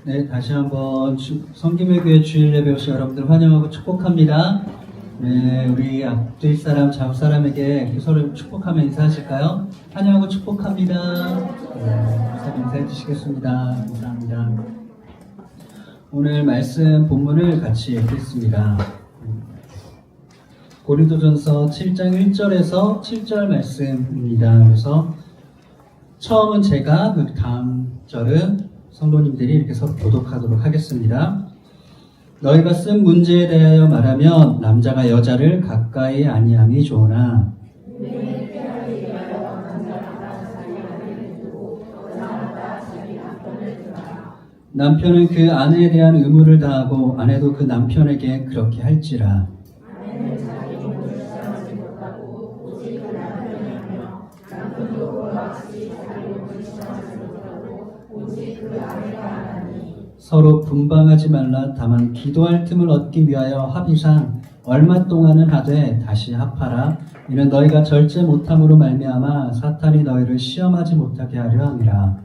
네, 다시 한번 성김의 교회 주일 예배 오신 여러분들 환영하고 축복합니다. 네, 우리 앞뒤 사람, 좌우 사람에게 서로 축복하며 인사하실까요? 환영하고 축복합니다. 네, 인사해 주시겠습니다. 감사합니다. 오늘 말씀 본문을 같이 읽겠습니다. 고린도전서 7장 1절에서 7절 말씀입니다. 그래서 처음은 제가, 그 다음 절은 성도님들이 이렇게 서로 교독하도록 하겠습니다. 너희가 쓴 문제에 대하여 말하면 남자가 여자를 가까이 아니함이 좋으나 남편은 그 아내에 대한 의무를 다하고 아내도 그 남편에게 그렇게 할지라. 서로 분방하지 말라. 다만 기도할 틈을 얻기 위하여 합의상 얼마 동안은 하되 다시 합하라. 이는 너희가 절제 못함으로 말미암아 사탄이 너희를 시험하지 못하게 하려 함이라.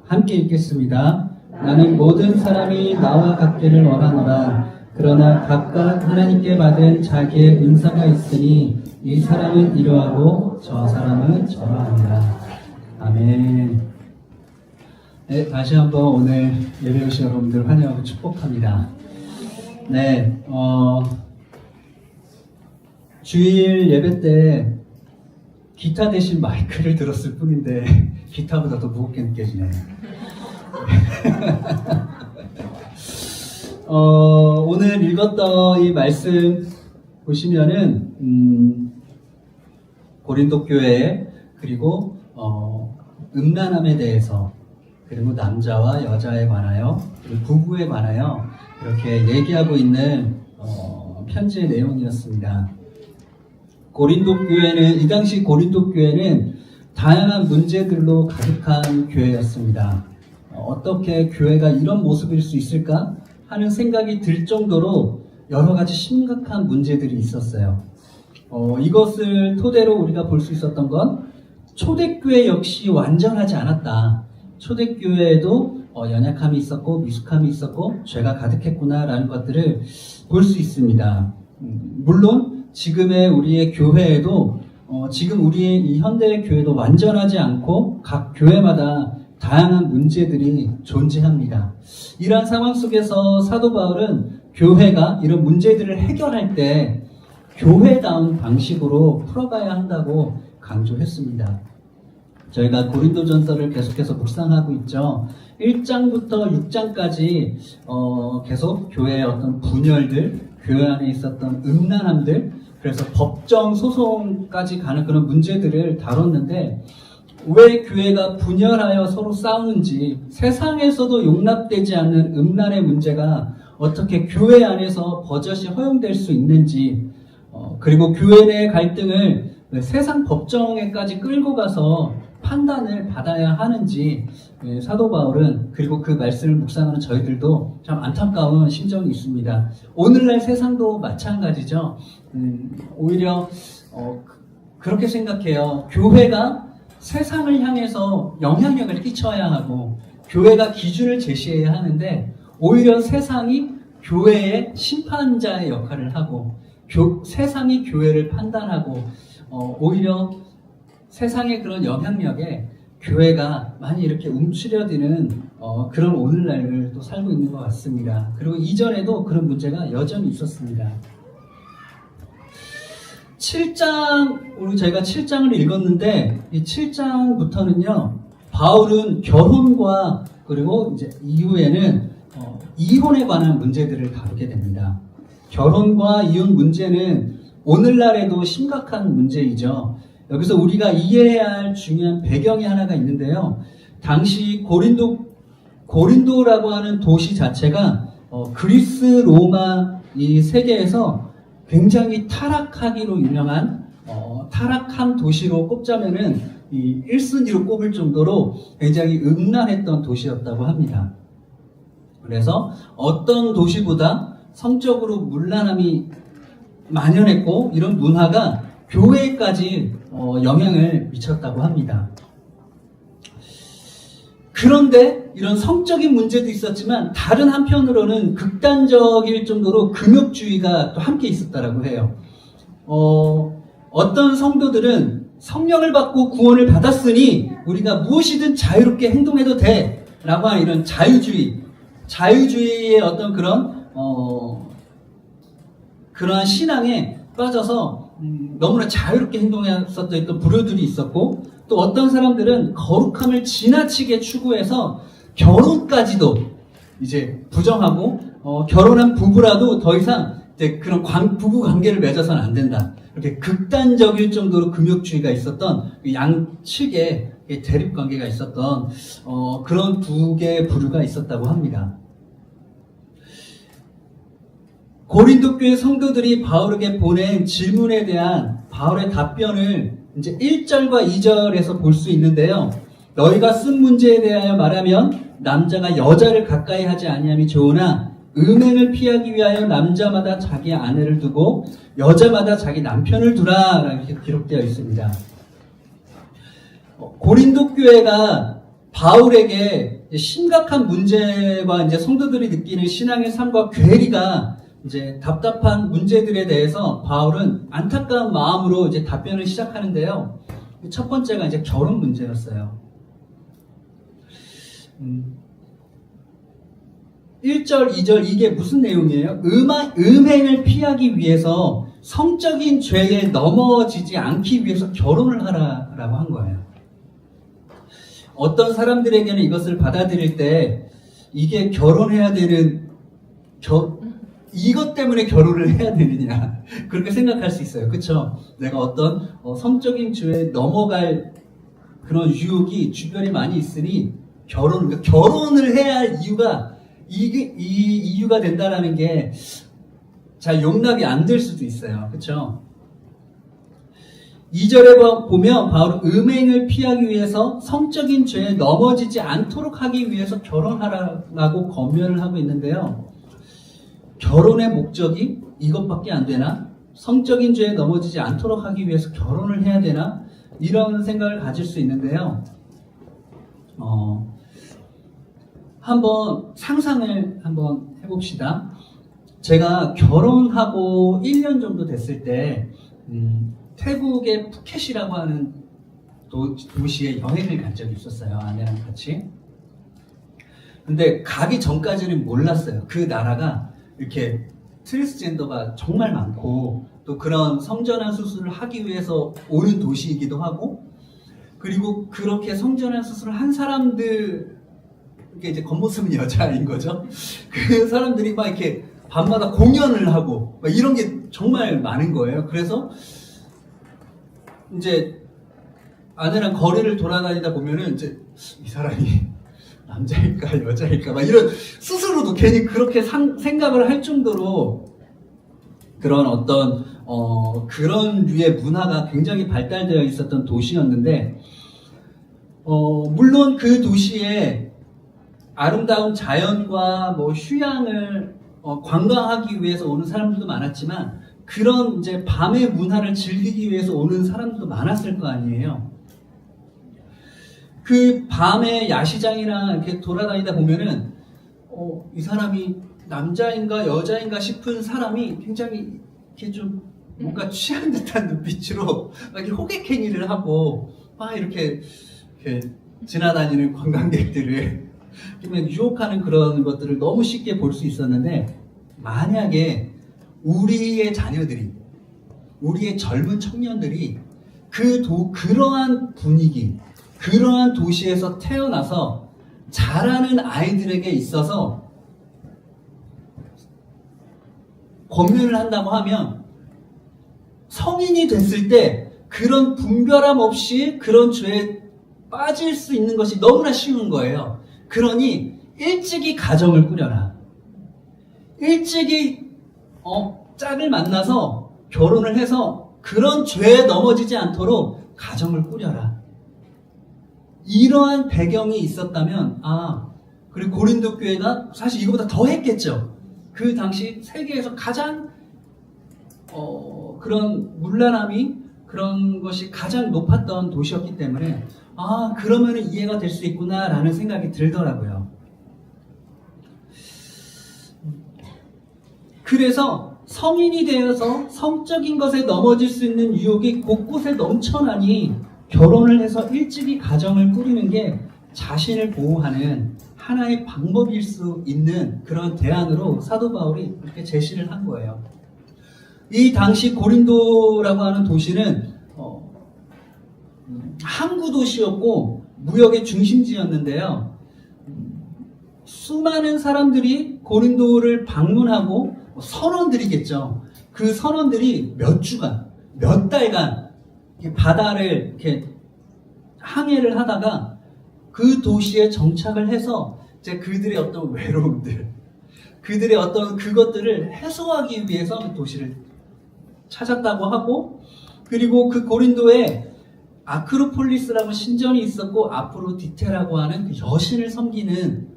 함께 읽겠습니다. 나는 모든 사람이 나와 같기를 원하노라. 그러나 각각 하나님께 받은 자기의 은사가 있으니 이 사람은 이러하고 저 사람은 저러하니라. 아멘. 네, 다시 한번 오늘 예배 오신 여러분들 환영하고 축복합니다. 네, 주일 예배 때 기타 대신 마이크를 들었을 뿐인데 기타보다 더 무겁게 느껴지네요. 오늘 읽었던 이 말씀 보시면은 고린도 교회 그리고 음란함에 대해서 그리고 남자와 여자에 관하여 그리고 부부에 관하여 이렇게 얘기하고 있는 편지의 내용이었습니다. 고린도 교회는 이 당시 고린도 교회는 다양한 문제들로 가득한 교회였습니다. 어떻게 교회가 이런 모습일 수 있을까 하는 생각이 들 정도로 여러 가지 심각한 문제들이 있었어요. 이것을 토대로 우리가 볼 수 있었던 건 초대교회 역시 완전하지 않았다. 초대교회에도 연약함이 있었고 미숙함이 있었고 죄가 가득했구나라는 것들을 볼 수 있습니다. 물론 지금의 우리의 교회에도 지금 우리의 이 현대의 교회도 완전하지 않고 각 교회마다 다양한 문제들이 존재합니다. 이러한 상황 속에서 사도 바울은 교회가 이런 문제들을 해결할 때 교회다운 방식으로 풀어가야 한다고 강조했습니다. 저희가 고린도전서를 계속해서 묵상하고 있죠. 1장부터 6장까지 계속 교회의 어떤 분열들, 교회 안에 있었던 음란함들, 그래서 법정 소송까지 가는 그런 문제들을 다뤘는데 왜 교회가 분열하여 서로 싸우는지, 세상에서도 용납되지 않는 음란의 문제가 어떻게 교회 안에서 버젓이 허용될 수 있는지, 그리고 교회 내 갈등을 세상 법정에까지 끌고 가서 판단을 받아야 하는지 사도 바울은, 그리고 그 말씀을 묵상하는 저희들도 참 안타까운 심정이 있습니다. 오늘날 세상도 마찬가지죠. 오히려 그렇게 생각해요. 교회가 세상을 향해서 영향력을 끼쳐야 하고 교회가 기준을 제시해야 하는데 오히려 세상이 교회의 심판자의 역할을 하고 세상이 교회를 판단하고 오히려 세상의 그런 영향력에 교회가 많이 이렇게 움츠려드는 그런 오늘날을 또 살고 있는 것 같습니다. 그리고 이전에도 그런 문제가 여전히 있었습니다. 7장, 저희가 7장을 읽었는데 이 7장부터는요, 바울은 결혼과 그리고 이제 이후에는 이혼에 관한 문제들을 다루게 됩니다. 결혼과 이혼 문제는 오늘날에도 심각한 문제이죠. 여기서 우리가 이해해야 할 중요한 배경이 하나가 있는데요. 당시 고린도라고 하는 도시 자체가 그리스, 로마 이 세계에서 굉장히 타락하기로 유명한 타락한 도시로 꼽자면은 이 1순위로 꼽을 정도로 굉장히 음란했던 도시였다고 합니다. 그래서 어떤 도시보다 성적으로 문란함이 만연했고 이런 문화가 교회까지 영향을 미쳤다고 합니다. 그런데 이런 성적인 문제도 있었지만 다른 한편으로는 극단적일 정도로 금욕주의가 또 함께 있었다라고 해요. 어떤 성도들은 성령을 받고 구원을 받았으니 우리가 무엇이든 자유롭게 행동해도 돼 라고 하는 이런 자유주의의 어떤 그러한 신앙에 빠져서 너무나 자유롭게 행동했었던 부류들이 있었고, 또 어떤 사람들은 거룩함을 지나치게 추구해서 결혼까지도 이제 부정하고 결혼한 부부라도 더 이상 이제 그런 부부 관계를 맺어서는 안 된다. 이렇게 극단적일 정도로 금욕주의가 있었던 양측의 대립 관계가 있었던 그런 두 개의 부류가 있었다고 합니다. 고린도 교회 성도들이 바울에게 보낸 질문에 대한 바울의 답변을 이제 1절과 2절에서 볼 수 있는데요. 너희가 쓴 문제에 대하여 말하면 남자가 여자를 가까이 하지 아니함이 좋으나 음행을 피하기 위하여 남자마다 자기 아내를 두고 여자마다 자기 남편을 두라 이렇게 기록되어 있습니다. 고린도 교회가 바울에게 심각한 문제와 이제 성도들이 느끼는 신앙의 삶과 괴리가 이제 답답한 문제들에 대해서 바울은 안타까운 마음으로 이제 답변을 시작하는데요. 첫 번째가 이제 결혼 문제였어요. 1절, 2절 이게 무슨 내용이에요? 음행을 피하기 위해서 성적인 죄에 넘어지지 않기 위해서 결혼을 하라라고 한 거예요. 어떤 사람들에게는 이것을 받아들일 때 이게 결혼해야 되는 이것 때문에 결혼을 해야 되느냐 그렇게 생각할 수 있어요. 그렇죠? 내가 어떤 성적인 죄에 넘어갈 그런 유혹이 주변에 많이 있으니 결혼을 해야 할 이유가 이 이유가 된다라는 게 잘 용납이 안 될 수도 있어요. 그렇죠? 2절에 보면 바울은 음행을 피하기 위해서 성적인 죄에 넘어지지 않도록 하기 위해서 결혼하라고 권면을 하고 있는데요. 결혼의 목적이 이것밖에 안 되나? 성적인 죄에 넘어지지 않도록 하기 위해서 결혼을 해야 되나? 이런 생각을 가질 수 있는데요. 한번 상상을 한번 해봅시다. 제가 결혼하고 1년 정도 됐을 때 태국의 푸켓이라고 하는 도시에 여행을 간 적이 있었어요. 아내랑 같이. 근데 가기 전까지는 몰랐어요. 그 나라가 이렇게 트랜스젠더가 정말 많고 또 그런 성전환 수술을 하기 위해서 오는 도시이기도 하고, 그리고 그렇게 성전환 수술을 한 사람들, 이게 이제 겉모습은 여자인 거죠. 그 사람들이 막 이렇게 밤마다 공연을 하고 막 이런 게 정말 많은 거예요. 그래서 이제 아내랑 거리를 돌아다니다 보면은 이제 이 사람이 남자일까 여자일까 막 이런 스스로도 괜히 그렇게 생각을 할 정도로 그런 어떤 그런 류의 문화가 굉장히 발달되어 있었던 도시였는데, 물론 그 도시에 아름다운 자연과 뭐 휴양을 관광하기 위해서 오는 사람들도 많았지만 그런 이제 밤의 문화를 즐기기 위해서 오는 사람들도 많았을 거 아니에요. 그 밤에 야시장이나 이렇게 돌아다니다 보면은 이 사람이 남자인가 여자인가 싶은 사람이 굉장히 이렇게 좀 뭔가 취한 듯한 눈빛으로 막 이렇게 호객행위를 하고 막 이렇게 지나다니는 관광객들을 유혹하는 그런 것들을 너무 쉽게 볼 수 있었는데, 만약에 우리의 자녀들이, 우리의 젊은 청년들이 그러한 분위기, 그러한 도시에서 태어나서 자라는 아이들에게 있어서 권면을 한다고 하면 성인이 됐을 때 그런 분별함 없이 그런 죄에 빠질 수 있는 것이 너무나 쉬운 거예요. 그러니 일찍이 가정을 꾸려라. 일찍이 짝을 만나서 결혼을 해서 그런 죄에 넘어지지 않도록 가정을 꾸려라. 이러한 배경이 있었다면, 그리고 고린도 교회가 사실 이거보다 더 했겠죠. 그 당시 세계에서 가장 그런 문란함이, 그런 것이 가장 높았던 도시였기 때문에 아, 그러면 이해가 될 수 있구나라는 생각이 들더라고요. 그래서 성인이 되어서 성적인 것에 넘어질 수 있는 유혹이 곳곳에 넘쳐나니 결혼을 해서 일찍이 가정을 꾸리는 게 자신을 보호하는 하나의 방법일 수 있는 그런 대안으로 사도 바울이 이렇게 제시를 한 거예요. 이 당시 고린도라고 하는 도시는 항구 도시였고 무역의 중심지였는데요. 수많은 사람들이 고린도를 방문하고 선원들이겠죠. 그 선원들이 몇 주간, 몇 달간 바다를 이렇게 항해를 하다가 그 도시에 정착을 해서 이제 그들의 어떤 외로움들, 그들의 어떤 그것들을 해소하기 위해서 그 도시를 찾았다고 하고, 그리고 그 고린도에 아크로폴리스라고 신전이 있었고 아프로디테라고 하는 그 여신을 섬기는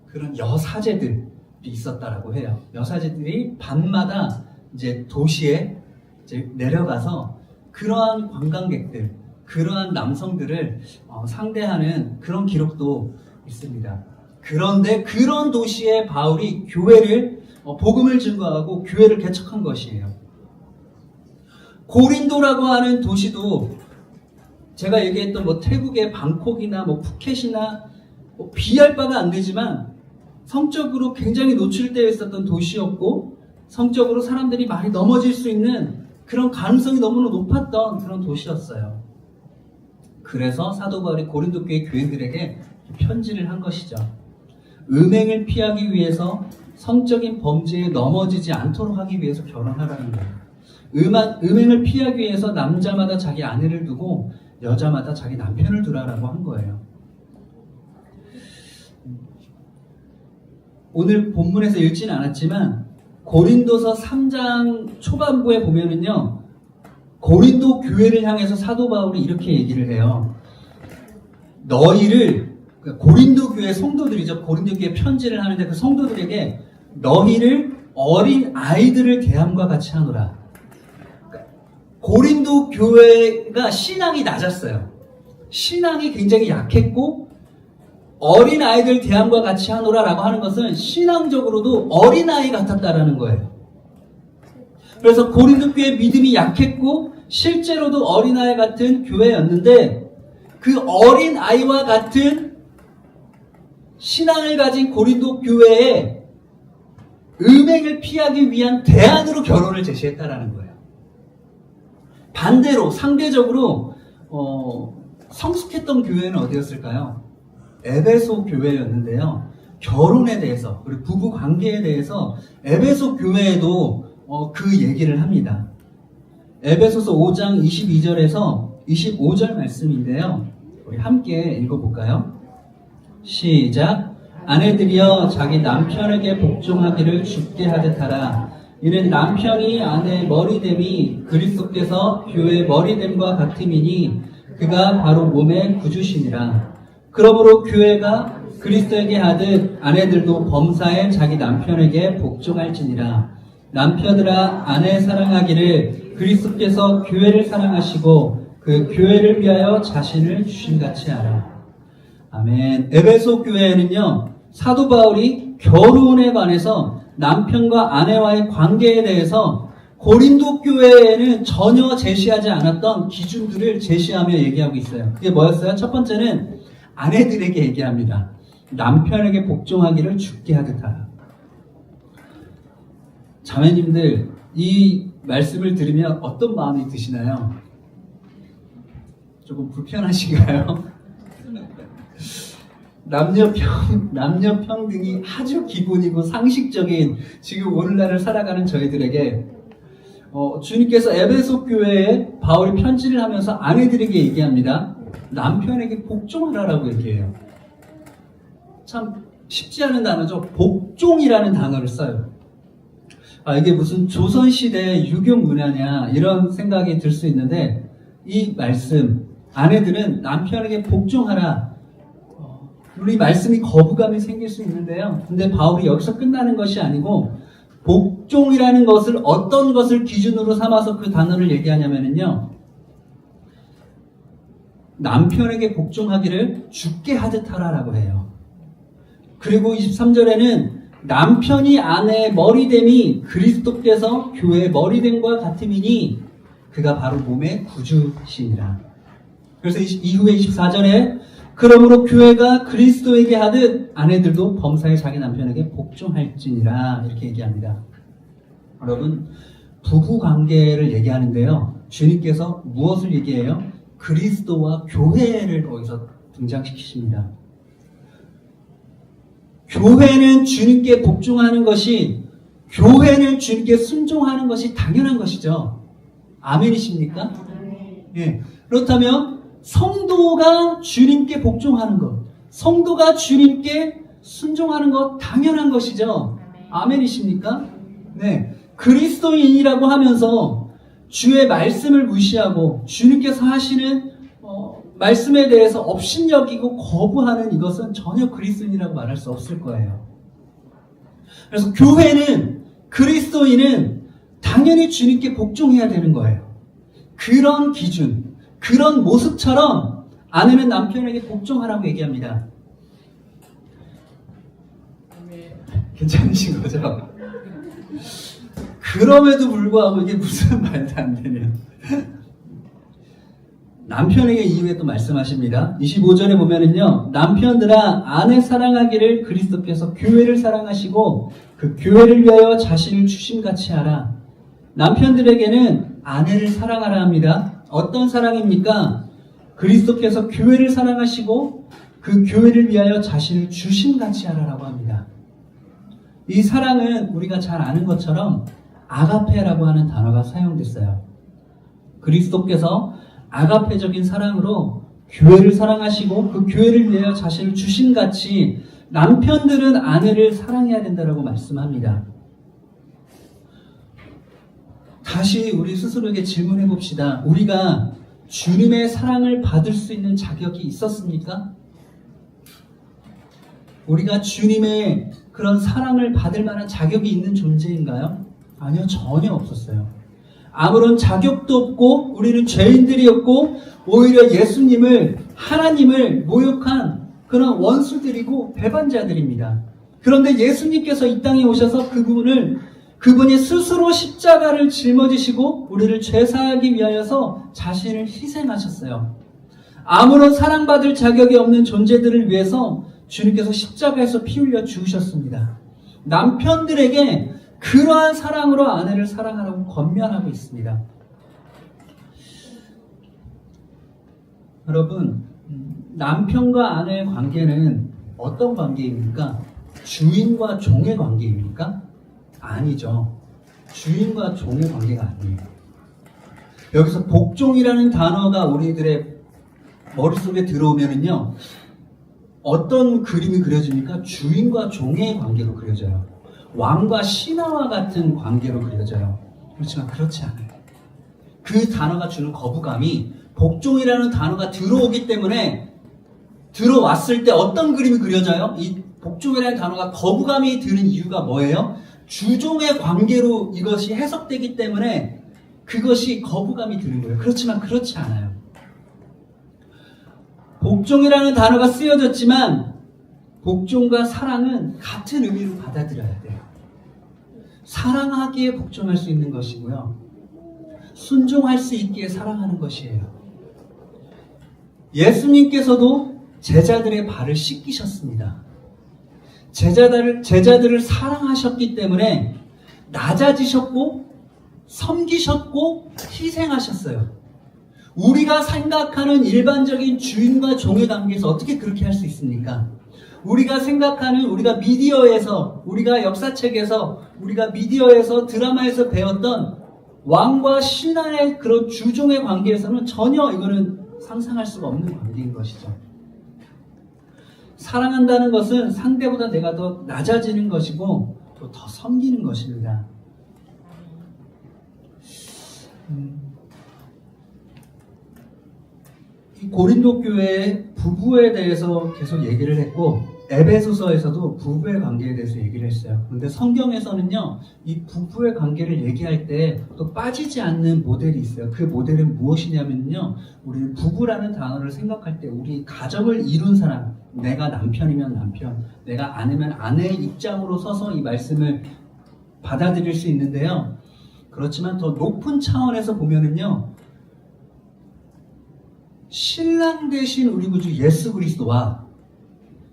그런 여사제들이 있었다라고 해요. 여사제들이 밤마다 이제 도시에 이제 내려가서 그러한 관광객들, 그러한 남성들을 상대하는 그런 기록도 있습니다. 그런데 그런 도시에 바울이 교회를 복음을 증거하고 교회를 개척한 것이에요. 고린도라고 하는 도시도 제가 얘기했던 태국의 방콕이나 푸켓이나 비할 바가 안 되지만 성적으로 굉장히 노출되어 있었던 도시였고, 성적으로 사람들이 많이 넘어질 수 있는 그런 가능성이 너무나 높았던 그런 도시였어요. 그래서 사도 바울이 고린도 교회 교인들에게 편지를 한 것이죠. 음행을 피하기 위해서 성적인 범죄에 넘어지지 않도록 하기 위해서 결혼하라는 거예요. 음행을 피하기 위해서 남자마다 자기 아내를 두고 여자마다 자기 남편을 두라라고 한 거예요. 오늘 본문에서 읽지는 않았지만 고린도서 3장 초반부에 보면은요, 고린도 교회를 향해서 사도 바울이 이렇게 얘기를 해요. 너희를, 고린도 교회 성도들이죠. 고린도 교회 편지를 하는데 그 성도들에게 너희를 어린 아이들을 대함과 같이 하노라. 고린도 교회가 신앙이 낮았어요. 신앙이 굉장히 약했고, 어린 아이들 대함과 같이 하노라라고 하는 것은 신앙적으로도 어린 아이 같았다라는 거예요. 그래서 고린도 교회 믿음이 약했고 실제로도 어린 아이 같은 교회였는데, 그 어린 아이와 같은 신앙을 가진 고린도 교회에 음행을 피하기 위한 대안으로 결혼을 제시했다라는 거예요. 반대로 상대적으로 성숙했던 교회는 어디였을까요? 에베소 교회였는데요. 결혼에 대해서, 그리고 부부 관계에 대해서 에베소 교회에도 그 얘기를 합니다. 에베소서 5장 22절에서 25절 말씀인데요. 우리 함께 읽어볼까요? 시작. 아내들이여 자기 남편에게 복종하기를 주께 하듯 하라. 이는 남편이 아내의 머리됨이 그리스도께서 교회의 머리됨과 같음이니 그가 바로 몸의 구주시니라. 그러므로 교회가 그리스도에게 하듯 아내들도 범사에 자기 남편에게 복종할지니라. 남편들아 아내 사랑하기를 그리스도께서 교회를 사랑하시고 그 교회를 위하여 자신을 주신같이 하라. 아멘. 에베소 교회에는요, 사도 바울이 결혼에 관해서 남편과 아내와의 관계에 대해서 고린도 교회에는 전혀 제시하지 않았던 기준들을 제시하며 얘기하고 있어요. 그게 뭐였어요? 첫 번째는 아내들에게 얘기합니다. 남편에게 복종하기를 주께 하듯 하라. 자매님들, 이 말씀을 들으면 어떤 마음이 드시나요? 조금 불편하신가요? 남녀 평등이 아주 기본이고 상식적인 지금 오늘날을 살아가는 저희들에게 주님께서 에베소 교회에 바울이 편지를 하면서 아내들에게 얘기합니다. 남편에게 복종하라라고 얘기해요. 참 쉽지 않은 단어죠. 복종이라는 단어를 써요. 이게 무슨 조선시대 유교 문화냐 이런 생각이 들 수 있는데, 이 말씀, 아내들은 남편에게 복종하라, 우리 말씀이 거부감이 생길 수 있는데요. 근데 바울이 여기서 끝나는 것이 아니고 복종이라는 것을 어떤 것을 기준으로 삼아서 그 단어를 얘기하냐면요, 남편에게 복종하기를 주께 하듯 하라라고 해요. 그리고 23절에는 남편이 아내의 머리됨이 그리스도께서 교회의 머리됨과 같음이니 그가 바로 몸의 구주시니라. 그래서 이후에 24절에 그러므로 교회가 그리스도에게 하듯 아내들도 범사에 자기 남편에게 복종할지니라 이렇게 얘기합니다. 여러분, 부부 관계를 얘기하는데요. 주님께서 무엇을 얘기해요? 그리스도와 교회를 거기서 등장시키십니다. 교회는 주님께 복종하는 것이, 교회는 주님께 순종하는 것이 당연한 것이죠. 아멘이십니까? 예. 그렇다면 성도가 주님께 복종하는 것, 성도가 주님께 순종하는 것 당연한 것이죠. 아멘이십니까? 네. 그리스도인이라고 하면서 주의 말씀을 무시하고 주님께서 하시는 말씀에 대해서 업신여기고 거부하는 이것은 전혀 그리스도인이라고 말할 수 없을 거예요. 그래서 교회는, 그리스도인은 당연히 주님께 복종해야 되는 거예요. 그런 기준, 그런 모습처럼 아내는 남편에게 복종하라고 얘기합니다. 괜찮으신 거죠? 그럼에도 불구하고 이게 무슨 말도 안 되냐. 남편에게 이후에 또 말씀하십니다. 25절에 보면은요, 남편들아 아내 사랑하기를 그리스도께서 교회를 사랑하시고 그 교회를 위하여 자신을 주심같이 하라. 남편들에게는 아내를 사랑하라 합니다. 어떤 사랑입니까? 그리스도께서 교회를 사랑하시고 그 교회를 위하여 자신을 주심같이 하라라고 합니다. 이 사랑은 우리가 잘 아는 것처럼 아가페라고 하는 단어가 사용됐어요. 그리스도께서 아가페적인 사랑으로 교회를 사랑하시고 그 교회를 위하여 자신을 주심같이 남편들은 아내를 사랑해야 된다고 말씀합니다. 다시 우리 스스로에게 질문해 봅시다. 우리가 주님의 사랑을 받을 수 있는 자격이 있었습니까? 우리가 주님의 그런 사랑을 받을 만한 자격이 있는 존재인가요? 아니요, 전혀 없었어요. 아무런 자격도 없고 우리는 죄인들이었고 오히려 예수님을, 하나님을 모욕한 그런 원수들이고 배반자들입니다. 그런데 예수님께서 이 땅에 오셔서 그분이 스스로 십자가를 짊어지시고 우리를 죄사하기 위하여서 자신을 희생하셨어요. 아무런 사랑받을 자격이 없는 존재들을 위해서 주님께서 십자가에서 피 흘려 죽으셨습니다. 남편들에게 그러한 사랑으로 아내를 사랑하라고 권면하고 있습니다. 여러분, 남편과 아내의 관계는 어떤 관계입니까? 주인과 종의 관계입니까? 아니죠. 주인과 종의 관계가 아니에요. 여기서 복종이라는 단어가 우리들의 머릿속에 들어오면은요, 어떤 그림이 그려집니까? 주인과 종의 관계로 그려져요. 왕과 신하와 같은 관계로 그려져요. 그렇지만 그렇지 않아요. 그 단어가 주는 거부감이 복종이라는 단어가 들어오기 때문에 들어왔을 때 어떤 그림이 그려져요? 이 복종이라는 단어가 거부감이 드는 이유가 뭐예요? 주종의 관계로 이것이 해석되기 때문에 그것이 거부감이 드는 거예요. 그렇지만 그렇지 않아요. 복종이라는 단어가 쓰여졌지만 복종과 사랑은 같은 의미로 받아들여야 돼요. 사랑하기에 복종할 수 있는 것이고요. 순종할 수 있기에 사랑하는 것이에요. 예수님께서도 제자들의 발을 씻기셨습니다. 제자들을 사랑하셨기 때문에 낮아지셨고 섬기셨고 희생하셨어요. 우리가 생각하는 일반적인 주인과 종의 관계에서 어떻게 그렇게 할 수 있습니까? 우리가 생각하는, 우리가 미디어에서, 우리가 역사책에서, 우리가 미디어에서, 드라마에서 배웠던 왕과 신하의 그런 주종의 관계에서는 전혀 이거는 상상할 수가 없는 관계인 것이죠. 사랑한다는 것은 상대보다 내가 더 낮아지는 것이고 또 더 섬기는 것입니다. 이 고린도 교회의 부부에 대해서 계속 얘기를 했고, 에베소서에서도 부부의 관계에 대해서 얘기를 했어요. 근데 성경에서는요, 이 부부의 관계를 얘기할 때 또 빠지지 않는 모델이 있어요. 그 모델은 무엇이냐면요, 우리는 부부라는 단어를 생각할 때 우리 가정을 이룬 사람, 내가 남편이면 남편, 내가 아내면 아내의 입장으로 서서 이 말씀을 받아들일 수 있는데요. 그렇지만 더 높은 차원에서 보면은요, 신랑 되신 우리 구주 예수 그리스도와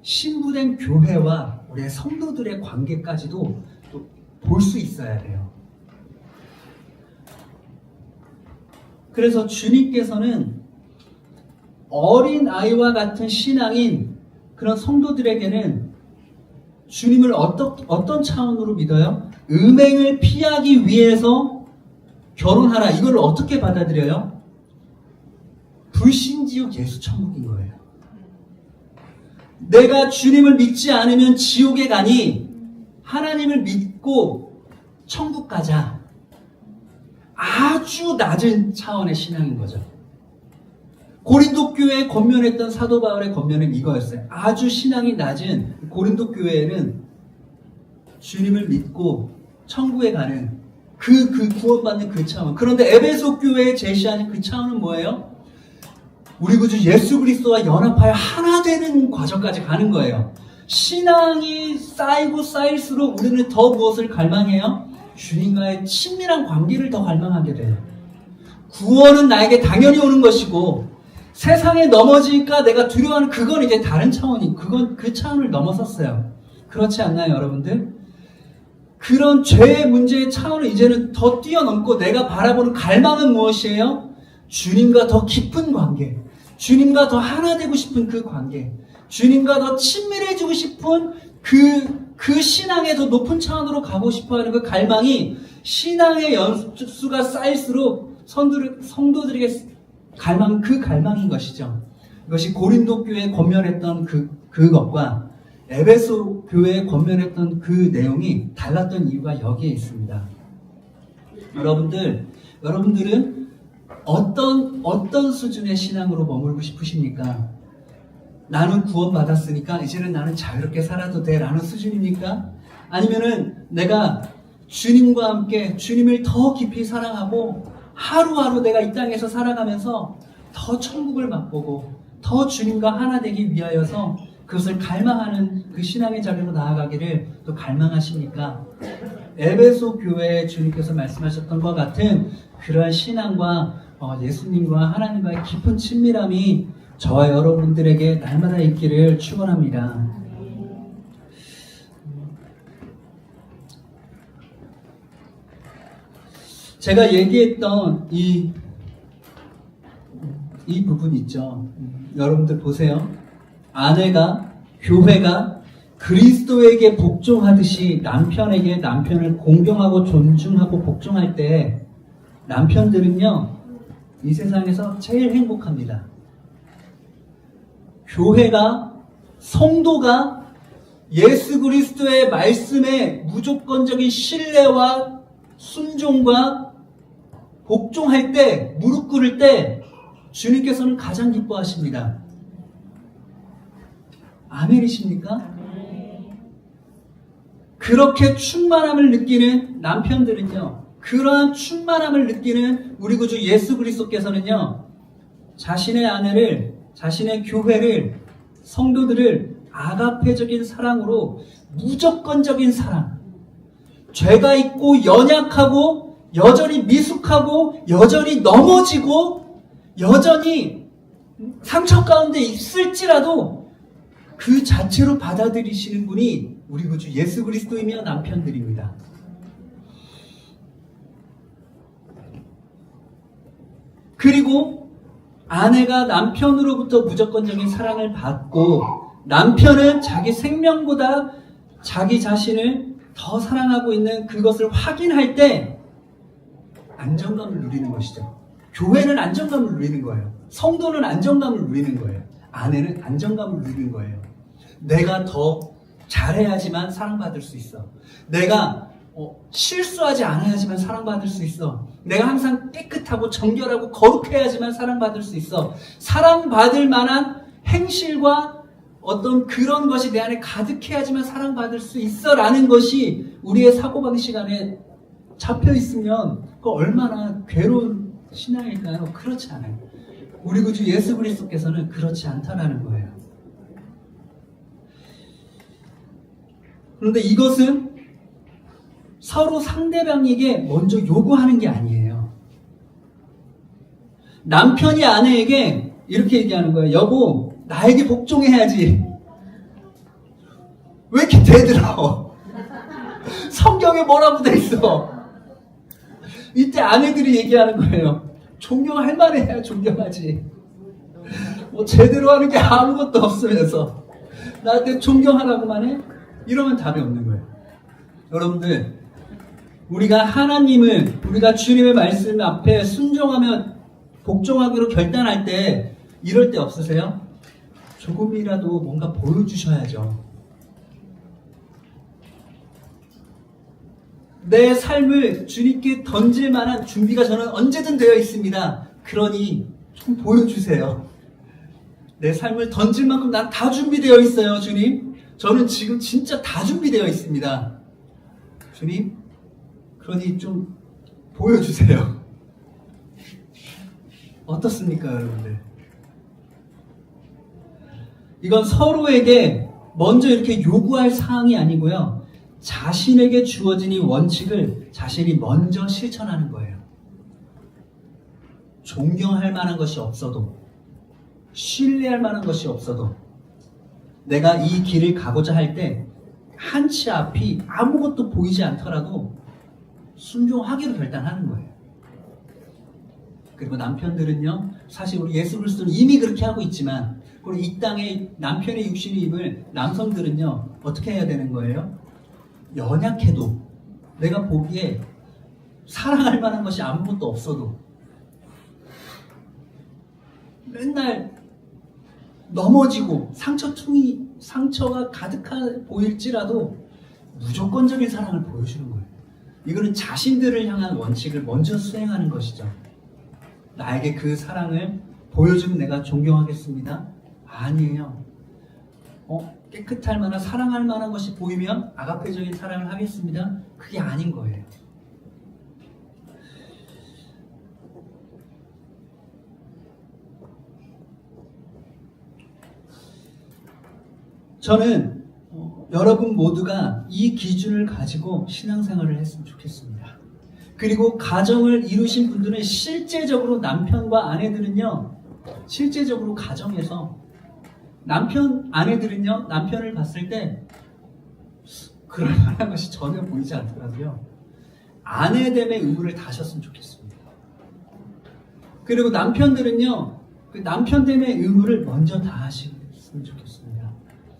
신부된 교회와 우리의 성도들의 관계까지도 또 볼 수 있어야 돼요. 그래서 주님께서는 어린 아이와 같은 신앙인 그런 성도들에게는 주님을 어떤 차원으로 믿어요? 음행을 피하기 위해서 결혼하라. 이걸 어떻게 받아들여요? 불신지옥 예수 천국인 거예요. 내가 주님을 믿지 않으면 지옥에 가니 하나님을 믿고 천국 가자. 아주 낮은 차원의 신앙인 거죠. 고린도 교회에 권면했던 사도 바울의 권면은 이거였어요. 아주 신앙이 낮은 고린도 교회에는 주님을 믿고 천국에 가는 그 구원받는 그 차원. 그런데 에베소 교회에 제시하는 그 차원은 뭐예요? 우리 구주 예수 그리스도와 연합하여 하나 되는 과정까지 가는 거예요. 신앙이 쌓이고 쌓일수록 우리는 더 무엇을 갈망해요? 주님과의 친밀한 관계를 더 갈망하게 돼요. 구원은 나에게 당연히 오는 것이고 세상에 넘어지니까 내가 두려워하는 그건 이제 다른 차원이, 그건 그 차원을 넘어섰어요. 그렇지 않나요, 여러분들? 그런 죄의 문제의 차원을 이제는 더 뛰어넘고 내가 바라보는 갈망은 무엇이에요? 주님과 더 깊은 관계, 주님과 더 하나 되고 싶은 그 관계, 주님과 더 친밀해지고 싶은 그 신앙의 더 높은 차원으로 가고 싶어하는 그 갈망이 신앙의 연수가 쌓일수록 성도들에게 그 갈망인 것이죠. 이것이 고린도 교회에 권면했던 그것과 에베소 교회에 권면했던 그 내용이 달랐던 이유가 여기에 있습니다. 여러분들은 어떤 수준의 신앙으로 머물고 싶으십니까? 나는 구원받았으니까 이제는 나는 자유롭게 살아도 돼 라는 수준입니까? 아니면은 내가 주님과 함께 주님을 더 깊이 사랑하고 하루하루 내가 이 땅에서 살아가면서 더 천국을 맛보고 더 주님과 하나 되기 위하여서 그것을 갈망하는 그 신앙의 자리로 나아가기를 또 갈망하십니까? 에베소 교회에 주님께서 말씀하셨던 것 같은 그러한 신앙과 예수님과 하나님과의 깊은 친밀함이 저와 여러분들에게 날마다 있기를 축원합니다. 제가 얘기했던 이 부분 있죠. 여러분들 보세요. 아내가, 교회가 그리스도에게 복종하듯이 남편에게 남편을 공경하고 존중하고 복종할 때 남편들은요, 이 세상에서 제일 행복합니다. 교회가, 성도가 예수 그리스도의 말씀에 무조건적인 신뢰와 순종과 복종할 때, 무릎 꿇을 때 주님께서는 가장 기뻐하십니다. 아멘이십니까? 그렇게 충만함을 느끼는 남편들은요, 그러한 충만함을 느끼는 우리 구주 예수 그리스도께서는요, 자신의 아내를, 자신의 교회를, 성도들을 아가페적인 사랑으로, 무조건적인 사랑, 죄가 있고 연약하고 여전히 미숙하고 여전히 넘어지고 여전히 상처 가운데 있을지라도 그 자체로 받아들이시는 분이 우리 구주 예수 그리스도이며 남편들입니다. 그리고 아내가 남편으로부터 무조건적인 사랑을 받고 남편은 자기 생명보다 자기 자신을 더 사랑하고 있는 그것을 확인할 때 안정감을 누리는 것이죠. 교회는 안정감을 누리는 거예요. 성도는 안정감을 누리는 거예요. 아내는 안정감을 누리는 거예요. 내가 더 잘해야지만 사랑받을 수 있어. 내가 실수하지 않아야지만 사랑받을 수 있어. 내가 항상 깨끗하고 정결하고 거룩해야지만 사랑받을 수 있어. 사랑받을 만한 행실과 어떤 그런 것이 내 안에 가득해야지만 사랑받을 수 있어 라는 것이 우리의 사고방식 안에 잡혀 있으면 그 얼마나 괴로운 신앙일까요? 그렇지 않아요. 우리 구주 예수 그리스도께서는 그렇지 않다라는 거예요. 그런데 이것은 서로 상대방에게 먼저 요구하는 게 아니에요. 남편이 아내에게 이렇게 얘기하는 거예요. 여보, 나에게 복종해야지. 왜 이렇게 대들어? 성경에 뭐라고 돼 있어? 이때 아내들이 얘기하는 거예요. 존경할 만해야 존경하지. 뭐 제대로 하는 게 아무것도 없으면서 나한테 존경하라고만 해? 이러면 답이 없는 거예요. 여러분들, 우리가 하나님을, 우리가 주님의 말씀 앞에 순종하며 복종하기로 결단할 때 이럴 때 없으세요? 조금이라도 뭔가 보여주셔야죠. 내 삶을 주님께 던질 만한 준비가 저는 언제든 되어 있습니다. 그러니 좀 보여주세요. 내 삶을 던질 만큼 난 다 준비되어 있어요, 주님. 저는 지금 진짜 다 준비되어 있습니다. 주님, 그러니 좀 보여주세요. 어떻습니까, 여러분들? 이건 서로에게 먼저 이렇게 요구할 사항이 아니고요. 자신에게 주어진 이 원칙을 자신이 먼저 실천하는 거예요. 존경할 만한 것이 없어도, 신뢰할 만한 것이 없어도, 내가 이 길을 가고자 할 때 한 치 앞이 아무것도 보이지 않더라도 순종하기로 결단하는 거예요. 그리고 남편들은요, 사실 우리 예수 그리스도는 이미 그렇게 하고 있지만, 그리고 이 땅에 남편의 육신을 입을 남성들은요, 어떻게 해야 되는 거예요? 연약해도, 내가 보기에 사랑할 만한 것이 아무것도 없어도, 맨날 넘어지고 상처가 가득해 보일지라도 무조건적인 사랑을 보여주는 거예요. 이거는 자신들을 향한 원칙을 먼저 수행하는 것이죠. 나에게 그 사랑을 보여주면 내가 존경하겠습니다. 아니에요. 깨끗할 만한, 사랑할 만한 것이 보이면 아가페적인 사랑을 하겠습니다. 그게 아닌 거예요. 저는 여러분 모두가 이 기준을 가지고 신앙생활을 했으면 좋겠습니다. 그리고 가정을 이루신 분들은 실제적으로 남편과 아내들은요, 실제적으로 가정에서 아내들은요, 남편을 봤을 때 그럴 만한 것이 전혀 보이지 않더라고요. 아내됨의 의무를 다하셨으면 좋겠습니다. 그리고 남편들은요, 그 남편됨의 의무를 먼저 다하셨으면 좋겠습니다.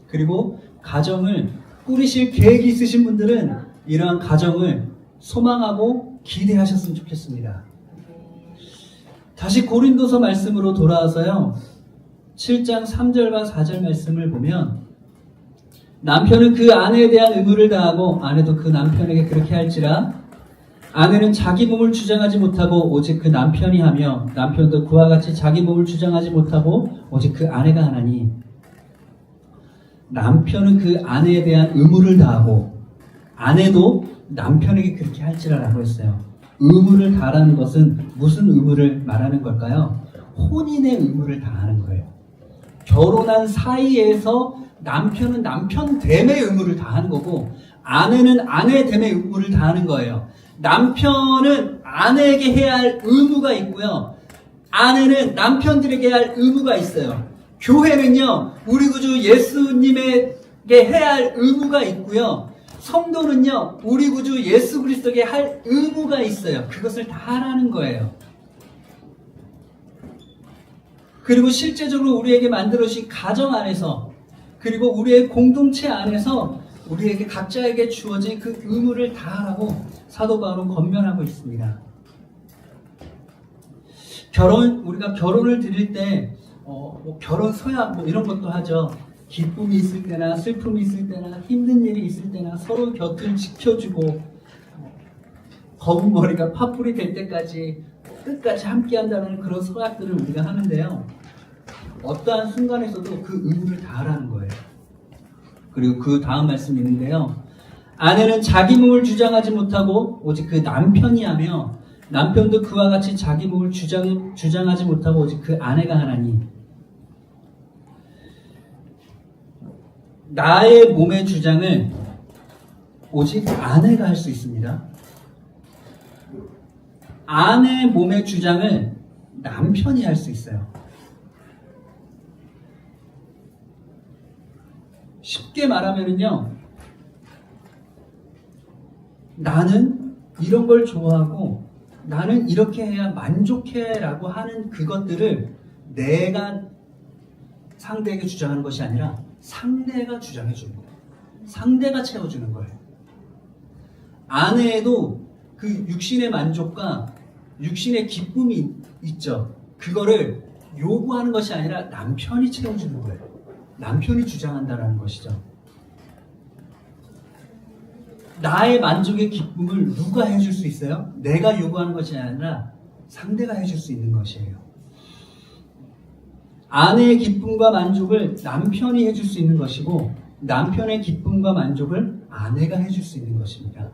그리고 가정을 꾸리실 계획이 있으신 분들은 이러한 가정을 소망하고 기대하셨으면 좋겠습니다. 다시 고린도서 말씀으로 돌아와서요, 7장 3절과 4절 말씀을 보면, 남편은 그 아내에 대한 의무를 다하고 아내도 그 남편에게 그렇게 할지라, 아내는 자기 몸을 주장하지 못하고 오직 그 남편이 하며, 남편도 그와 같이 자기 몸을 주장하지 못하고 오직 그 아내가 하나니, 남편은 그 아내에 대한 의무를 다하고 아내도 남편에게 그렇게 할지라라고 했어요. 의무를 다하라는 것은 무슨 의무를 말하는 걸까요? 혼인의 의무를 다하는 거예요. 결혼한 사이에서 남편은 남편됨의 의무를 다하는 거고, 아내는 아내됨의 의무를 다하는 거예요. 남편은 아내에게 해야 할 의무가 있고요, 아내는 남편들에게 해야 할 의무가 있어요. 교회는요, 우리 구주 예수님에게 해야 할 의무가 있고요, 성도는요, 우리 구주 예수 그리스도에게 할 의무가 있어요. 그것을 다 하라는 거예요. 그리고 실제적으로 우리에게 만들어주신 가정 안에서, 그리고 우리의 공동체 안에서 우리에게 각자에게 주어진 그 의무를 다 하라고 사도 바울은 권면하고 있습니다. 우리가 결혼을 드릴 때 결혼 서약 이런 것도 하죠. 기쁨이 있을 때나 슬픔이 있을 때나 힘든 일이 있을 때나 서로 곁을 지켜주고, 검은 머리가 팥불이 될 때까지 끝까지 함께 한다는 그런 서약들을 우리가 하는데요. 어떠한 순간에서도 그 의무를 다하라는 거예요. 그리고 그 다음 말씀이 있는데요. 아내는 자기 몸을 주장하지 못하고 오직 그 남편이 하며 남편도 그와 같이 자기 몸을 주장하지 못하고 오직 그 아내가 하나니 나의 몸의 주장을 오직 아내가 할 수 있습니다. 아내의 몸의 주장을 남편이 할 수 있어요. 쉽게 말하면요, 나는 이런 걸 좋아하고 나는 이렇게 해야 만족해 라고 하는 그것들을 내가 상대에게 주장하는 것이 아니라 상대가 주장해 주는 거예요. 상대가 채워주는 거예요. 아내에도 그 육신의 만족과 육신의 기쁨이 있죠. 그거를 요구하는 것이 아니라 남편이 채워주는 거예요. 남편이 주장한다는 것이죠. 나의 만족의 기쁨을 누가 해줄 수 있어요? 내가 요구하는 것이 아니라 상대가 해줄 수 있는 것이에요. 아내의 기쁨과 만족을 남편이 해줄 수 있는 것이고 남편의 기쁨과 만족을 아내가 해줄 수 있는 것입니다.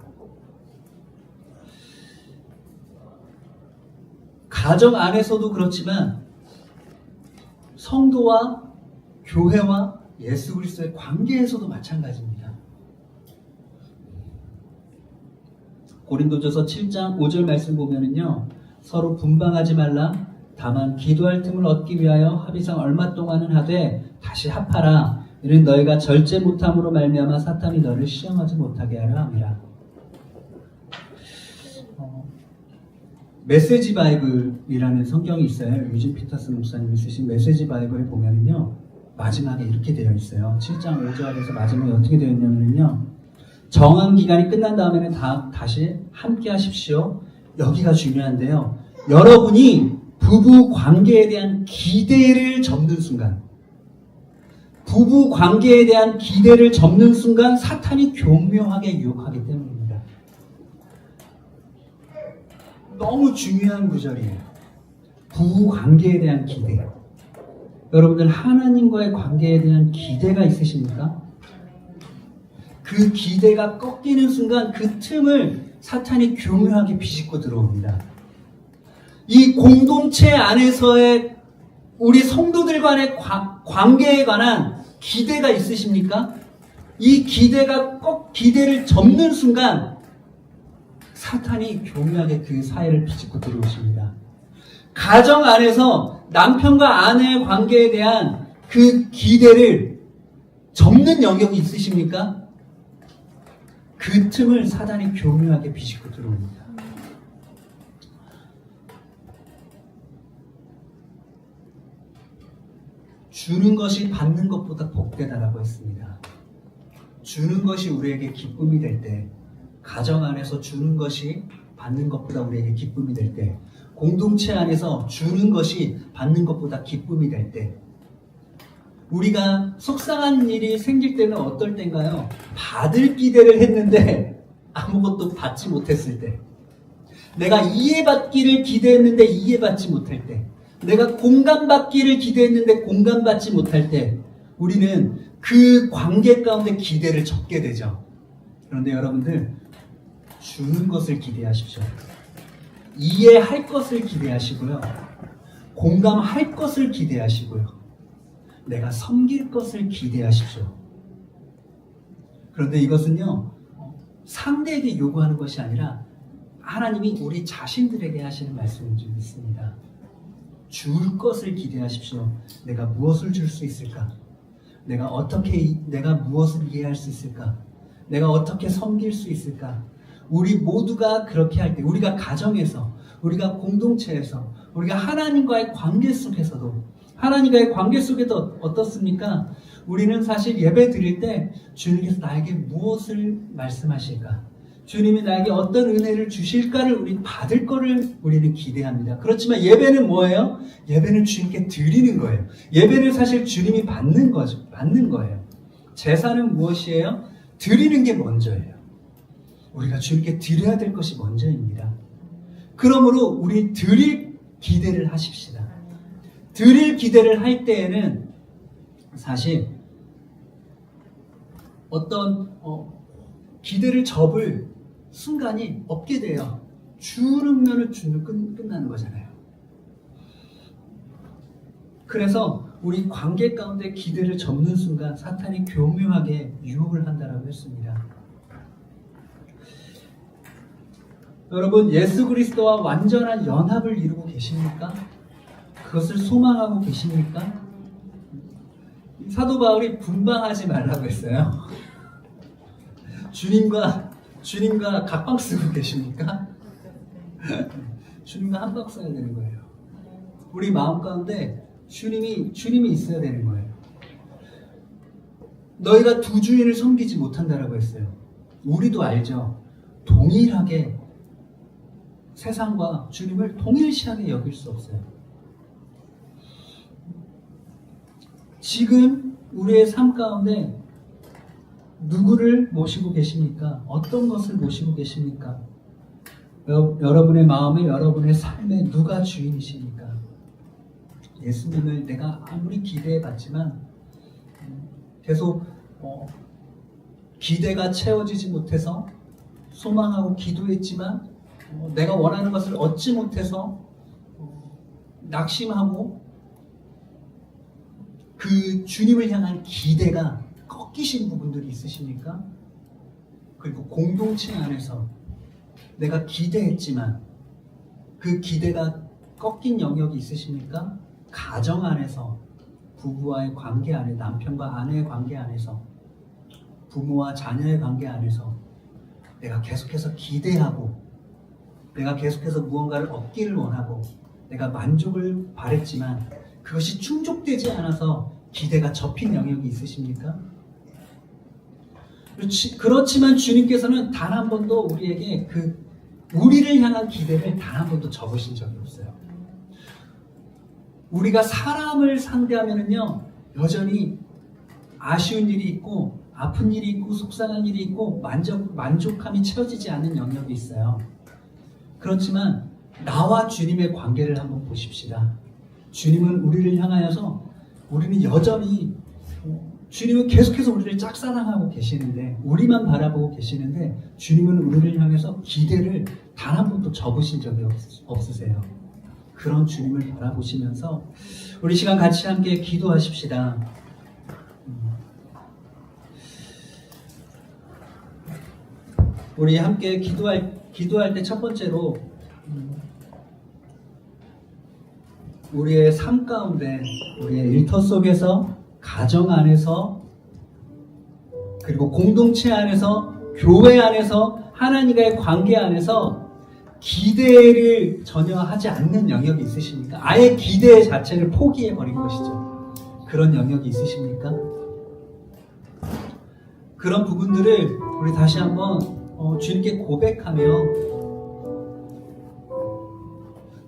가정 안에서도 그렇지만 성도와 교회와 예수 그리스도의 관계에서도 마찬가지입니다. 고린도전서 7장 5절 말씀 보면은요, 서로 분방하지 말라. 다만 기도할 틈을 얻기 위하여 합의상 얼마 동안은 하되 다시 합하라. 이는 너희가 절제 못함으로 말미암아 사탄이 너를 시험하지 못하게 하려 함이라. 메시지 바이블이라는 성경이 있어요. 유진 피터슨 목사님이 쓰신 메시지 바이블에 보면은요, 마지막에 이렇게 되어 있어요. 7장 5절에서 마지막에 어떻게 되어 있냐면요, 정한 기간이 끝난 다음에는 다시 함께 하십시오. 여기가 중요한데요. 여러분이 부부 관계에 대한 기대를 접는 순간, 부부 관계에 대한 기대를 접는 순간 사탄이 교묘하게 유혹하기 때문입니다. 너무 중요한 구절이에요. 부부 관계에 대한 기대. 여러분들 하나님과의 관계에 대한 기대가 있으십니까? 그 기대가 꺾이는 순간 그 틈을 사탄이 교묘하게 비집고 들어옵니다. 이 공동체 안에서의 우리 성도들 간의 관계에 관한 기대가 있으십니까? 이 기대를 접는 순간 사탄이 교묘하게 그 사이를 비집고 들어오십니다. 가정 안에서 남편과 아내의 관계에 대한 그 기대를 접는 영역이 있으십니까? 그 틈을 사단이 교묘하게 비집고 들어옵니다. 주는 것이 받는 것보다 복되다라고 했습니다. 주는 것이 우리에게 기쁨이 될 때, 가정 안에서 주는 것이 받는 것보다 우리에게 기쁨이 될 때, 공동체 안에서 주는 것이 받는 것보다 기쁨이 될 때, 우리가 속상한 일이 생길 때는 어떨 때인가요? 받을 기대를 했는데 아무것도 받지 못했을 때, 내가 이해받기를 기대했는데 이해받지 못할 때, 내가 공감받기를 기대했는데 공감받지 못할 때, 우리는 그 관계 가운데 기대를 접게 되죠. 그런데 여러분들, 주는 것을 기대하십시오. 이해할 것을 기대하시고요. 공감할 것을 기대하시고요. 내가 섬길 것을 기대하십시오. 그런데 이것은요, 상대에게 요구하는 것이 아니라 하나님이 우리 자신들에게 하시는 말씀인 줄 믿습니다. 줄 것을 기대하십시오. 내가 무엇을 줄 수 있을까? 내가 무엇을 이해할 수 있을까? 내가 어떻게 섬길 수 있을까? 우리 모두가 그렇게 할 때, 우리가 가정에서, 우리가 공동체에서, 우리가 하나님과의 관계 속에서도, 하나님과의 관계 속에도 어떻습니까? 우리는 사실 예배 드릴 때 주님께서 나에게 무엇을 말씀하실까? 주님이 나에게 어떤 은혜를 주실까를 우리 받을 거를 우리는 기대합니다. 그렇지만 예배는 뭐예요? 예배는 주님께 드리는 거예요. 예배는 사실 주님이 받는 거예요. 제사는 무엇이에요? 드리는 게 먼저예요. 우리가 주님께 드려야 될 것이 먼저입니다. 그러므로 우리 드릴 기대를 하십시다. 드릴 기대를 할 때에는 사실 어떤 기대를 접을 순간이 없게 돼요. 주는 면을 주면 끝나는 거잖아요. 그래서 우리 관계 가운데 기대를 접는 순간 사탄이 교묘하게 유혹을 한다라고 했습니다. 여러분, 예수 그리스도와 완전한 연합을 이루고 계십니까? 그것을 소망하고 계십니까? 사도 바울이 분방하지 말라고 했어요. 주님과 각방 쓰고 계십니까? 주님과 한방 써야 되는 거예요. 우리 마음 가운데 주님이 있어야 되는 거예요. 너희가 두 주인을 섬기지 못한다라고 했어요. 우리도 알죠. 동일하게 세상과 주님을 동일시하게 여길 수 없어요. 지금 우리의 삶 가운데 누구를 모시고 계십니까? 어떤 것을 모시고 계십니까? 여러분의 마음에, 여러분의 삶에 누가 주인이십니까? 예수님을 내가 아무리 기대해봤지만 계속 기대가 채워지지 못해서 소망하고 기도했지만 내가 원하는 것을 얻지 못해서 낙심하고 그 주님을 향한 기대가 꺾이신 부분들이 있으십니까? 그리고 공동체 안에서 내가 기대했지만 그 기대가 꺾인 영역이 있으십니까? 가정 안에서 부부와의 관계 안에, 남편과 아내의 관계 안에서, 부모와 자녀의 관계 안에서 내가 계속해서 기대하고 내가 계속해서 무언가를 얻기를 원하고 내가 만족을 바랬지만 그것이 충족되지 않아서 기대가 접힌 영역이 있으십니까? 그렇지만 주님께서는 단 한 번도 우리에게 우리를 향한 기대를 단 한 번도 접으신 적이 없어요. 우리가 사람을 상대하면은요, 여전히 아쉬운 일이 있고, 아픈 일이 있고, 속상한 일이 있고, 만족함이 채워지지 않는 영역이 있어요. 그렇지만 나와 주님의 관계를 한번 보십시다. 주님은 우리를 향하여서 우리는 여전히 주님은 계속해서 우리를 짝사랑하고 계시는데, 우리만 바라보고 계시는데 주님은 우리를 향해서 기대를 단 한 번도 접으신 적이 없으세요. 그런 주님을 바라보시면서 우리 시간 같이 함께 기도하십시다. 우리 함께 기도할 때 첫 번째로 우리의 삶 가운데, 우리의 일터 속에서, 가정 안에서, 그리고 공동체 안에서, 교회 안에서, 하나님과의 관계 안에서 기대를 전혀 하지 않는 영역이 있으십니까? 아예 기대 자체를 포기해버린 것이죠. 그런 영역이 있으십니까? 그런 부분들을 우리 다시 한번 주님께 고백하며,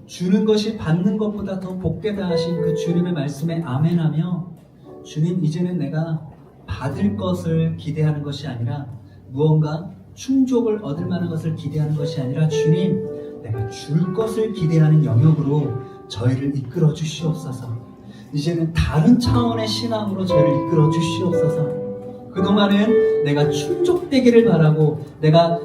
주는 것이 받는 것보다 더 복되다 하신 그 주님의 말씀에 아멘하며, 주님, 이제는 내가 받을 것을 기대하는 것이 아니라 무언가 충족을 얻을 만한 것을 기대하는 것이 아니라 주님, 내가 줄 것을 기대하는 영역으로 저희를 이끌어 주시옵소서. 이제는 다른 차원의 신앙으로 저희를 이끌어 주시옵소서. 그동안은 내가 충족되기를 바라고 내가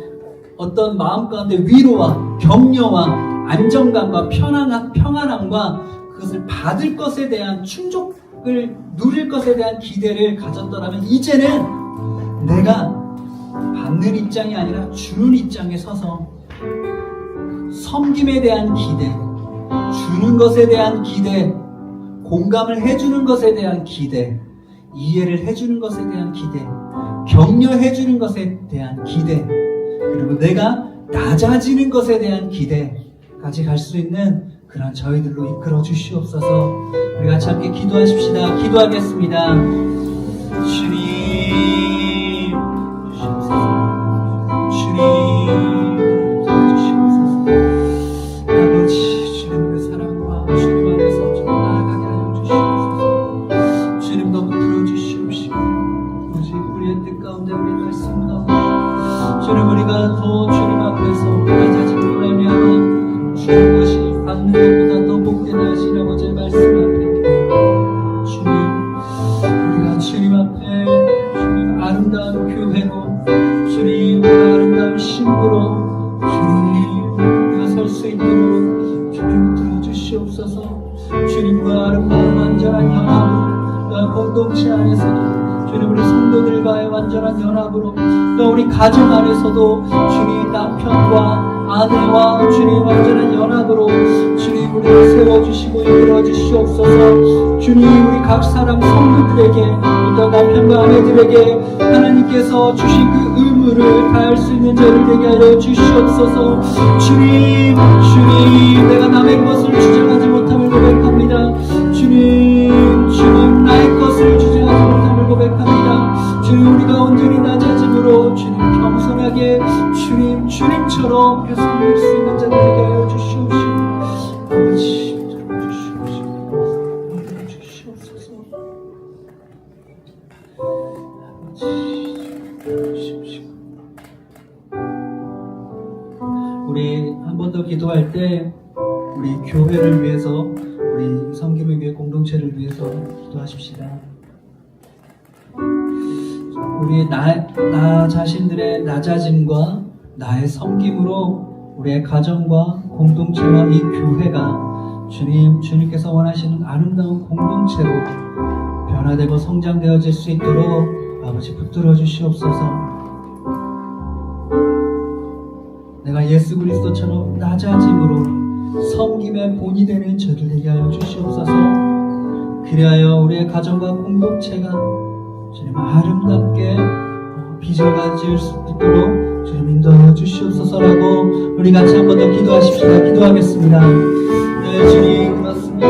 어떤 마음 가운데 위로와 격려와 안정감과 평안함과 그것을 받을 것에 대한 충족을 누릴 것에 대한 기대를 가졌더라면, 이제는 내가 받는 입장이 아니라 주는 입장에 서서 섬김에 대한 기대, 주는 것에 대한 기대, 공감을 해주는 것에 대한 기대, 이해를 해주는 것에 대한 기대, 격려해주는 것에 대한 기대, 그리고 내가 낮아지는 것에 대한 기대까지 갈 수 있는 그런 저희들로 이끌어 주시옵소서. 우리 같이 함께 기도하십시다. 기도하겠습니다. 주님, 아버지, 주님의 사랑과 주님 안에서 좀 나아가게 하여 주시옵소서. 주님, 너무 들어주시옵시고 오직 우리의 뜻 가운데, 우리의 말씀 가운데 주님, 우리가 더 주님 앞에서 낮아짐으로 말미암아 주는 것이 받는 것보다 더 복되다 하신 아버지의 말씀 앞에 공동체 안에서도 주님 우리 성도들과의 완전한 연합으로 또 우리 가정 안에서도 주님 남편과 아내와 주님 완전한 연합으로 주님 우리를 세워주시고 이끌어주시옵소서. 주님 우리 각 사람 성도들에게 또 남편과 아내들에게 하나님께서 주신 그 의무를 다할 수 있는 자를 되게 하여 주시옵소서. 주님 내가 남의 것을 주장하지 못함을 고백합니다. 주님 나의 것을 주장하지 못함을 고백합니다. 주님 우리가 온전히 낮아짐으로 주님 겸손하게 주님처럼 우리를 섬길 수 있는 자들 되게 하여 주시옵시고 아버지 주시옵소서. 우리 한 번 더 기도할 때 우리 교회를 위해서 우리 섬김을 위해 공동체를 위해서 기도하십시다. 우리 나 자신들의 낮아짐과 나의 섬김으로 우리의 가정과 공동체와 이 교회가 주님께서 원하시는 아름다운 공동체로 변화되고 성장되어질 수 있도록 아버지 붙들어 주시옵소서. 내가 예수 그리스도처럼 낮아짐으로 섬김의 본이 되는 저들 되게 하여 주시옵소서. 그리하여 우리의 가정과 공동체가 주님 아름답게 빚어가질 수 있도록 주님 인도하여 주시옵소서라고 우리 같이 한 번 더 기도하십시다. 기도하겠습니다. 네 주님 그렇습니다.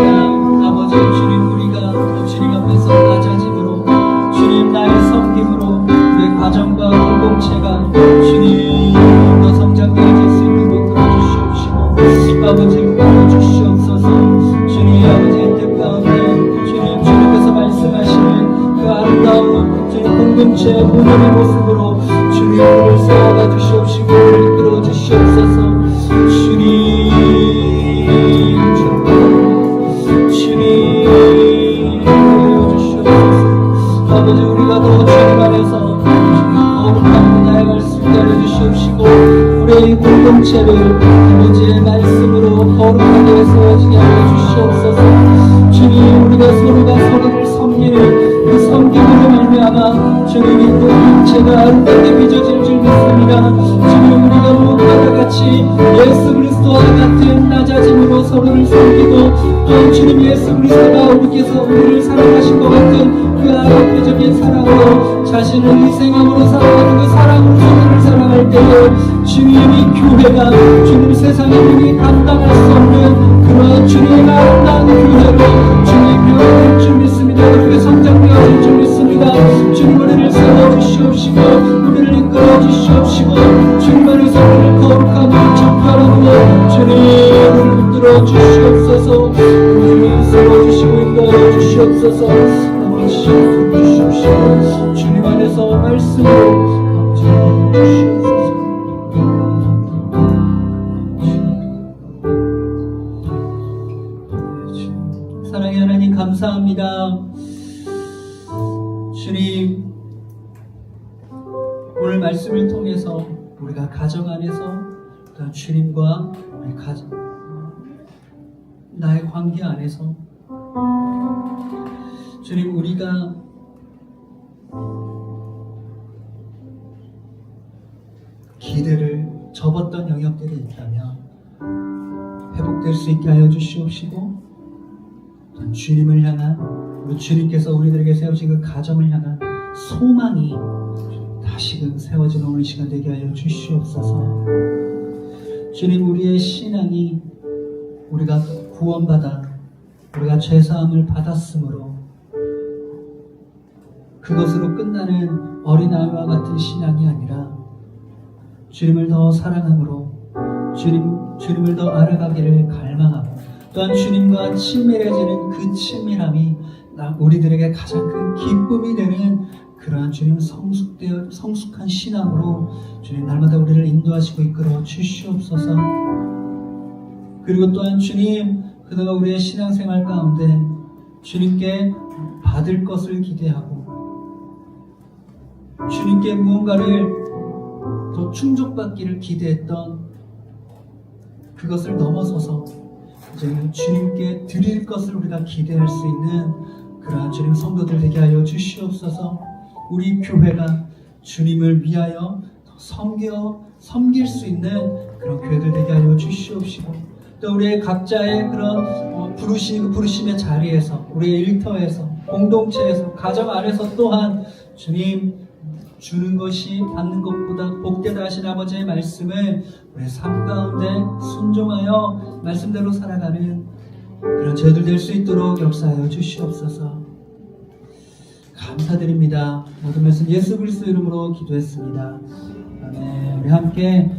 아버지 주님 우리가 주님 앞에서 낮아짐으로 주님 나의 섬김으로 우리의 가정과 공동체가 주님 더 성장되어질 수 있도록 끌어주시옵시고 아버지 끌어주시옵소서. 주님 아버지의 뜻 가운데 주님께서 말씀하시는 그 아름다운 주님 공동체의 본연의 모습으로 주님 우리를 세워가 주시옵시고 우리를 이끌어 주시옵소서. 주님 이끌어 주시옵소서. 아버지 우리가 더 주님 안에서 거룩한 나아갈 수 있게 하여 주시옵시고 우리의 공동체를 아버지의 말씀으로 거룩하게 세워지게 하여 주시옵소서. 주님 우리가 서로가 서로를 섬기는 그 섬김으로 말미암아 주님 이 공동체가 아름답게 빚어질 줄 믿습니다. 주님 우리가 무엇보다 같이 예수 그리스도와 같은 낮아짐으로 서로를 섬기고 또 주님 예수 그리스도가 우리를 사랑하신 것 같은 그 아름다운 사랑으로 자신을 희생함으로 사랑하는 그 사랑으로 서로를 사랑할 때에 주님 이 교회가 주님 세상에 능히 감당할 수 없는 그런 주님의 아름다운 교회로 주님 변화될 줄 믿습니다. 그렇게 성장되어질 줄 믿습니다. 주님 우리를 세워주시옵시고 우리를 이끌어주시옵시고 주님 안에서 우리를 거룩함으로 정결함으로 주님 우리를 붙들어 주시옵소서. 우리를 세워주시고 인도하여 주시옵소서. 아버지 주시옵시고 주님 안에서 말씀으로 주시옵소서. 사랑의 하나님 감사합니다. 주님 오늘 말씀을 통해서 우리가 가정 안에서 또 주님과 우리 가정 나의 관계 안에서 주님 우리가 기대를 접었던 영역들이 있다면 회복될 수 있게 하여 주시옵시고 주님을 향한 주님께서 우리들에게 세우신 그 가정을 향한 소망이 다시금 세워지는 오늘 시간 되게 하여 주시옵소서. 주님 우리의 신앙이 우리가 구원받아 우리가 죄사함을 받았으므로 그것으로 끝나는 어린아이와 같은 신앙이 아니라 주님을 더 사랑함으로 주님을 더 알아가기를 갈망하고 또한 주님과 친밀해지는 그 친밀함이 우리들에게 가장 큰 기쁨이 되는 그러한 주님 성숙한 신앙으로 주님 날마다 우리를 인도하시고 이끌어 주시옵소서. 그리고 또한 주님 그동안 우리의 신앙생활 가운데 주님께 받을 것을 기대하고 주님께 무언가를 더 충족받기를 기대했던 그것을 넘어서서 이제는 주님께 드릴 것을 우리가 기대할 수 있는 그 그러한 주님 성도들 되게 하여 주시옵소서. 우리 교회가 주님을 위하여 섬길 수 있는 그런 교회들 되게 하여 주시옵시고, 또 우리의 각자의 그런 부르심의 자리에서, 우리의 일터에서, 공동체에서, 가정 안에서 또한 주님 주는 것이 받는 것보다 복되다 하신 아버지의 말씀을 우리의 삶 가운데 순종하여 말씀대로 살아가는 그런 저희들 될 수 있도록 역사하여 주시옵소서. 감사드립니다. 모든 말씀 예수 그리스도 이름으로 기도했습니다. 아멘. 우리 함께